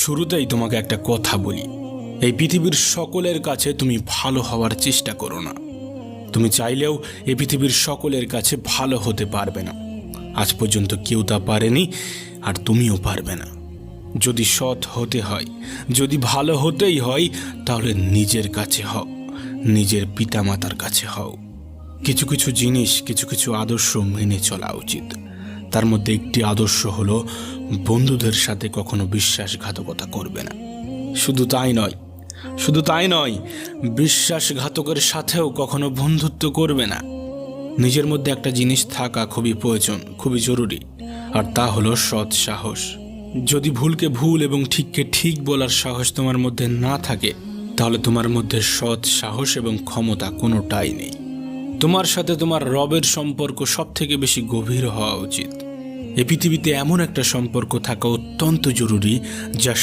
শুরুতেই তোমাকে একটা কথা বলি, এই পৃথিবীর সকলের কাছে তুমি ভালো হওয়ার চেষ্টা করো না। তুমি চাইলেও এই পৃথিবীর সকলের কাছে ভালো হতে পারবে না। আজ পর্যন্ত কেউ তা পারেনি, আর তুমিও পারবে না। যদি সৎ হতে হয়, যদি ভালো হতেই হয়, তাহলে নিজের কাছে হও, নিজের পিতামাতার কাছে হও। কিছু কিছু জিনিস, কিছু কিছু আদর্শ মেনে চলা উচিত। তার মধ্যে একটি আদর্শ হলো বন্ধুদের সাথে কখনো বিশ্বাসঘাতকতা করবে না। শুধু তাই নয়, বিশ্বাসঘাতকের সাথেও কখনো বন্ধুত্ব করবে না। নিজের মধ্যে একটা জিনিস থাকা খুবই প্রয়োজন, খুবই জরুরি, আর তা হলো সৎ সাহস। যদি ভুলকে ভুল এবং ঠিককে ঠিক বলার সাহস তোমার মধ্যে না থাকে, তাহলে তোমার মধ্যে সৎ সাহস এবং ক্ষমতা কোনোটাই নেই। তোমার সাথে তোমার রবের সম্পর্ক সব থেকে বেশি গভীর হওয়া উচিত। এই পৃথিবীতে এমন একটা সম্পর্ক থাকা অত্যন্ত জরুরি, যার সাথে